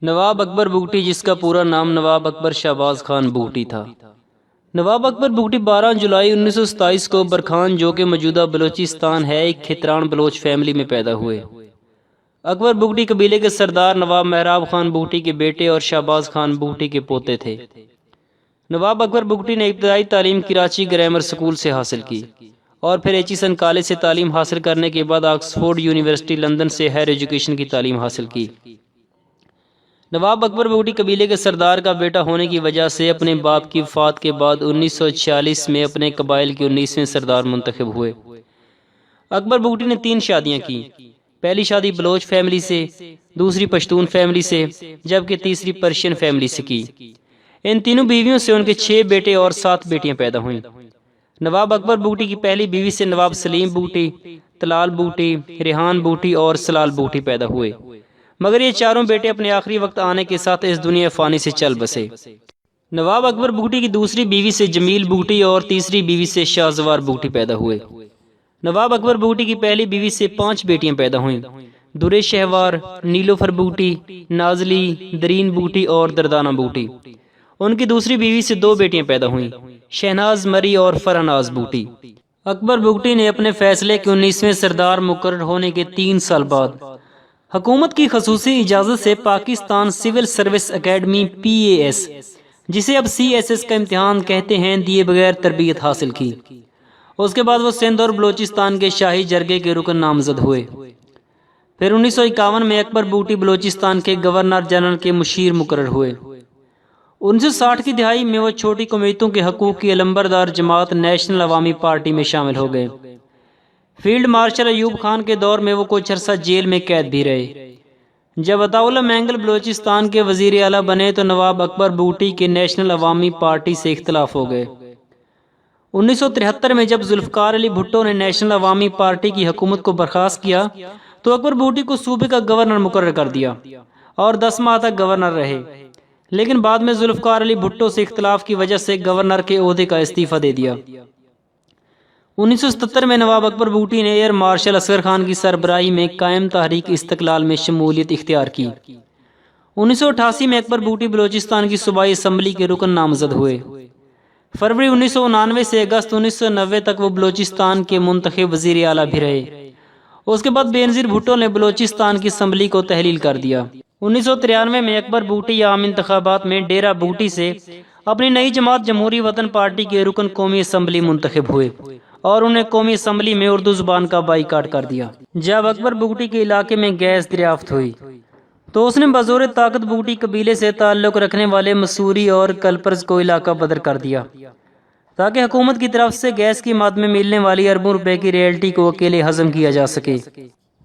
نواب اکبر بگٹی، جس کا پورا نام نواب اکبر شہباز خان بگٹی تھا۔ نواب اکبر بگٹی 12 جولائی 1927 کو برکھان، جو کہ موجودہ بلوچستان ہے، ایک کھتران بلوچ فیملی میں پیدا ہوئے۔ اکبر بگٹی قبیلے کے سردار نواب محراب خان بگٹی کے بیٹے اور شہباز خان بگٹی کے پوتے تھے۔ نواب اکبر بگٹی نے ابتدائی تعلیم کراچی گرامر اسکول سے حاصل کی اور پھر ایچیسن کالج سے تعلیم حاصل کرنے کے بعد آکسفورڈ یونیورسٹی لندن سے ہائر ایجوکیشن کی تعلیم حاصل کی۔ نواب اکبر بگٹی قبیلے کے سردار کا بیٹا ہونے کی وجہ سے اپنے باپ کی وفات کے بعد 1946 میں اپنے قبائل کے 19ویں سردار منتخب ہوئے۔ اکبر بگٹی نے 3 شادیاں کی۔ پہلی شادی بلوچ فیملی سے، دوسری پشتون فیملی سے، جبکہ تیسری پرشین فیملی سے کی۔ ان تینوں بیویوں سے ان کے 6 بیٹے اور 7 بیٹیاں پیدا ہوئیں۔ نواب اکبر بگٹی کی پہلی بیوی سے نواب سلیم بگٹی، طلال بگٹی، ریحان بگٹی اور سلال بگٹی پیدا ہوئے، مگر یہ چاروں بیٹے اپنے آخری وقت آنے کے ساتھ اس دنیا فانی سے چل بسے۔ نواب اکبر بگٹی کی دوسری بیوی سے جمیل بگٹی اور تیسری بیوی سے شاہزوار بگٹی پیدا ہوئے۔ نواب اکبر بگٹی کی پہلی بیوی سے 5 بیٹیاں پیدا ہوئیں: درے شہوار، نیلوفر بگٹی، نازلی، درین بگٹی اور دردانہ بگٹی۔ ان کی دوسری بیوی سے 2 بیٹیاں پیدا ہوئیں: شہناز مری اور فرناز بگٹی۔ اکبر بگٹی نے اپنے فیصلے کے 19ویں سردار مقرر ہونے کے 3 سال بعد حکومت کی خصوصی اجازت سے Pakistan civil service academy PAS، جسے اب CSS کا امتحان کہتے ہیں، دیے بغیر تربیت حاصل کی۔ اس کے بعد وہ سندھ اور بلوچستان کے شاہی جرگے کے رکن نامزد ہوئے۔ پھر 1951 میں اکبر بگٹی بلوچستان کے گورنر جنرل کے مشیر مقرر ہوئے۔ 1960 کی دہائی میں وہ چھوٹی قومیتوں کے حقوق کی علمبردار جماعت نیشنل عوامی پارٹی میں شامل ہو گئے۔ فیلڈ مارشل ایوب خان کے دور میں وہ کچھ عرصہ جیل میں قید بھی رہے۔ جب عطاءاللہ مینگل بلوچستان کے وزیر اعلیٰ بنے تو نواب اکبر بگٹی کے نیشنل عوامی پارٹی سے اختلاف ہو گئے۔ 1973 میں جب ذوالفقار علی بھٹو نے نیشنل عوامی پارٹی کی حکومت کو برخاست کیا تو اکبر بگٹی کو صوبے کا گورنر مقرر کر دیا اور 10 ماہ تک گورنر رہے، لیکن بعد میں ذوالفقار علی بھٹو سے اختلاف کی وجہ سے گورنر کے عہدے کا استعفیٰ دے دیا۔ 1977 میں نواب اکبر بگٹی نے ایئر مارشل اصغر خان کی سربراہی میں قائم تحریک استقلال میں شمولیت اختیار کی۔ 1988 میں اکبر بگٹی بلوچستان کی صوبائی اسمبلی کے رکن نامزد ہوئے۔ فروری 1999 سے اگست 1990 تک وہ بلوچستان کے منتخب وزیر اعلیٰ بھی رہے۔ اس کے بعد بینظیر بھٹو نے بلوچستان کی اسمبلی کو تحلیل کر دیا۔ 1993 میں اکبر بگٹی عام انتخابات میں ڈیرہ بگٹی سے اپنی نئی جماعت جمہوری وطن پارٹی کے رکن قومی اسمبلی منتخب ہوئے اور انہیں قومی اسمبلی میں اردو زبان کا بائیکاٹ کر دیا۔ جب اکبر بگٹی کے علاقے میں گیس دریافت ہوئی تو اس نے بزور طاقت بگٹی قبیلے سے تعلق رکھنے والے مسوری اور کلپرز کو علاقہ بدر کر دیا تاکہ حکومت کی طرف سے گیس کی مد میں ملنے والی اربوں روپے کی ریئلٹی کو اکیلے ہضم کیا جا سکے۔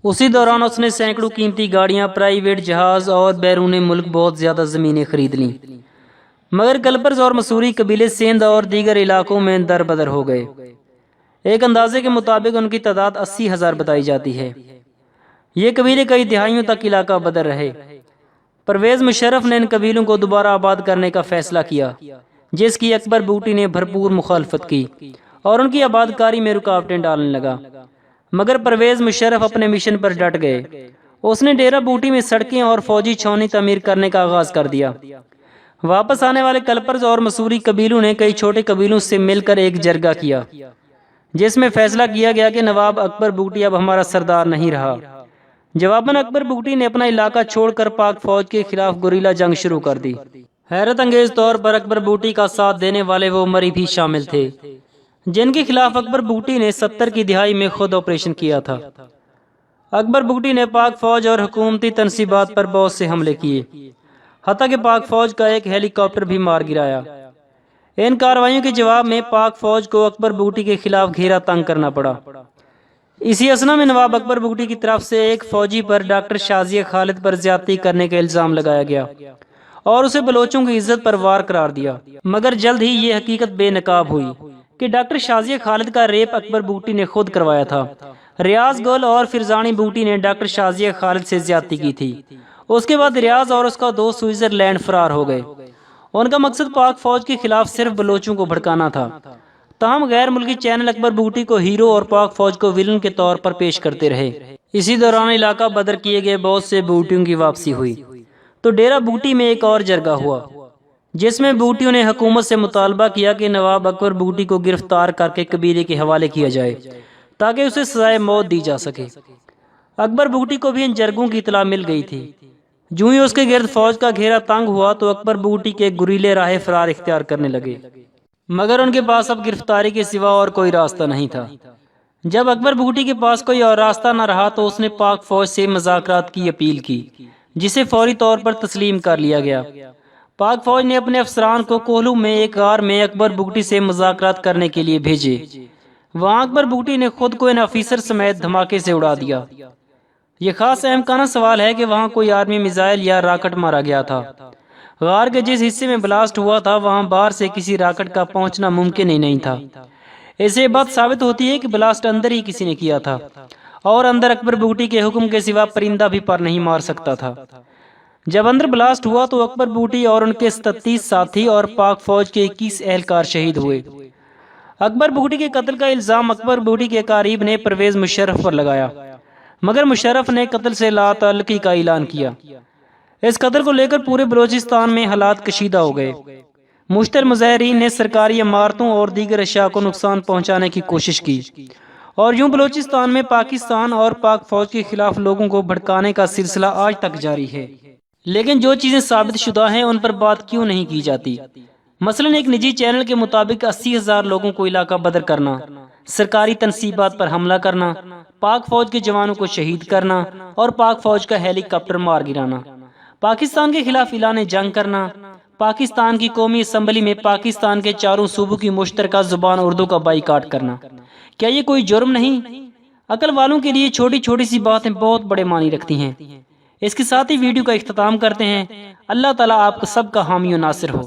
اسی دوران اس نے سینکڑوں قیمتی گاڑیاں، پرائیویٹ جہاز اور بیرون ملک بہت زیادہ زمینیں خرید لیں، مگر کلپرز اور مسوری قبیلے سندھ اور دیگر علاقوں میں در بدر ہو گئے۔ ایک اندازے کے مطابق ان کی تعداد 80,000 بتائی جاتی ہے۔ یہ قبیلے کئی دہائیوں تک علاقہ بدر رہے۔ پرویز مشرف نے ان قبیلوں کو دوبارہ آباد کرنے کا فیصلہ کیا، جس کی اکبر بگٹی نے بھرپور مخالفت کی اور ان کی آباد کاری میں رکاوٹیں ڈالنے لگا، مگر پرویز مشرف اپنے مشن پر ڈٹ گئے۔ اس نے ڈیرہ بگٹی میں سڑکیں اور فوجی چھاؤنی تعمیر کرنے کا آغاز کر دیا۔ واپس آنے والے کلپرز اور مسوری قبیلوں نے کئی چھوٹے قبیلوں سے مل کر ایک جرگہ کیا، جس میں فیصلہ کیا گیا کہ نواب اکبر بگٹی اب ہمارا سردار نہیں رہا۔ جواباً اکبر بگٹی نے اپنا علاقہ چھوڑ کر پاک فوج کے خلاف گوریلا جنگ شروع کر دی۔ حیرت انگیز طور پر اکبر بگٹی کا ساتھ دینے والے وہ مری بھی شامل تھے جن کے خلاف اکبر بگٹی نے 70 کی دہائی میں خود آپریشن کیا تھا۔ اکبر بگٹی نے پاک فوج اور حکومتی تنصیبات پر بہت سے حملے کیے، حتیٰ کہ پاک فوج کا ایک ہیلی کاپٹر بھی مار گرایا۔ ان کارروائیوں کے جواب میں پاک فوج کو اکبر بگٹی کے خلاف گھیرا تنگ کرنا پڑا۔ اسی اثنا میں نواب اکبر بگٹی کی طرف سے ایک فوجی پر ڈاکٹر شازیہ خالد پر زیادتی کرنے کا الزام لگایا گیا اور اسے بلوچوں کی عزت پر وار قرار دیا، مگر جلد ہی یہ حقیقت بے نقاب ہوئی کہ ڈاکٹر شازیہ خالد کا ریپ اکبر بگٹی نے خود کروایا تھا۔ ریاض گل اور فرزانی بگٹی نے ڈاکٹر شازیہ خالد سے زیادتی کی تھی۔ اس کے بعد ریاض اور اس کا دوست سوئٹزرلینڈ فرار ہو گئے۔ ان کا مقصد پاک فوج کے خلاف صرف بلوچوں کو بھڑکانا تھا۔ تاہم غیر ملکی چینل اکبر بگٹی کو ہیرو اور پاک فوج کو ویلن کے طور پر پیش کرتے رہے۔ اسی دوران علاقہ بدر کیے گئے بہت سے بگٹیوں کی واپسی ہوئی۔ تو ڈیرہ بوٹی میں ایک اور جرگہ ہوا، جس میں بوٹیوں نے حکومت سے مطالبہ کیا کہ نواب اکبر بوٹی کو گرفتار کر کے قبیلے کے حوالے کیا جائے تاکہ اسے سزائے موت دی جا سکے۔ اکبر بوٹی کو بھی ان جرگوں کی اطلاع مل گئی تھی۔ جو ہی اس کے گرد فوج کا گھیرا تنگ ہوا تو اکبر بوٹی کے گریلے راہ فرار اختیار کرنے لگے، مگر ان کے پاس اب گرفتاری کے سوا اور کوئی راستہ نہیں تھا۔ جب اکبر بوٹی کے پاس کوئی اور راستہ نہ رہا تو اس نے پاک فوج سے مذاکرات کی اپیل کی، جسے فوری طور پر تسلیم کر لیا گیا۔ پاک فوج نے اپنے افسران کو کوہلو میں ایک غار میں اکبر بگٹی سے مذاکرات کرنے کے لیے بھیجے۔ وہاں اکبر بگٹی نے خود کو ان افیسر سمیت دھماکے سے اڑا دیا۔ یہ خاص اہم کا سوال ہے کہ وہاں کوئی آرمی میزائل یا راکٹ مارا گیا تھا۔ غار کے جس حصے میں بلاسٹ ہوا تھا وہاں باہر سے کسی راکٹ کا پہنچنا ممکن ہی نہیں تھا۔ اس سے یہ بات ثابت ہوتی ہے کہ بلاسٹ اندر ہی کسی نے کیا تھا، اور اندر اکبر بگٹی کے حکم کے سوا پرندہ بھی پر نہیں مار سکتا تھا۔ جب اندر بلاسٹ ہوا تو اکبر بوٹی اور ان کے 37 ساتھی اور پاک فوج کے 21 اہلکار شہید ہوئے۔ اکبر بوٹی کے قتل کا الزام اکبر بوٹی کے قریب نے پرویز مشرف پر لگایا، مگر مشرف نے قتل سے لا تعلقی کا اعلان کیا۔ اس قتل کو لے کر پورے بلوچستان میں حالات کشیدہ ہو گئے۔ مشتر مظاہرین نے سرکاری عمارتوں اور دیگر اشیاء کو نقصان پہنچانے کی کوشش کی، اور یوں بلوچستان میں پاکستان اور پاک فوج کے خلاف لوگوں کو بھڑکانے کا سلسلہ آج تک جاری ہے۔ لیکن جو چیزیں ثابت شدہ ہیں ان پر بات کیوں نہیں کی جاتی؟ مثلا ایک نجی چینل کے مطابق 80,000 لوگوں کو علاقہ بدر کرنا، سرکاری تنصیبات پر حملہ کرنا، پاک فوج کے جوانوں کو شہید کرنا اور پاک فوج کا ہیلی کاپٹر مار گرانا، پاکستان کے خلاف اعلان جنگ کرنا، پاکستان کی قومی اسمبلی میں پاکستان کے چاروں صوبوں کی مشترکہ زبان اردو کا بائیکاٹ کرنا، کیا یہ کوئی جرم نہیں؟ عقل والوں کے لیے چھوٹی چھوٹی سی باتیں بہت بڑے معنی رکھتی ہیں۔ اس کے ساتھ ہی ویڈیو کا اختتام کرتے ہیں۔ اللہ تعالیٰ آپ کو سب کا حامی و ناصر ہو۔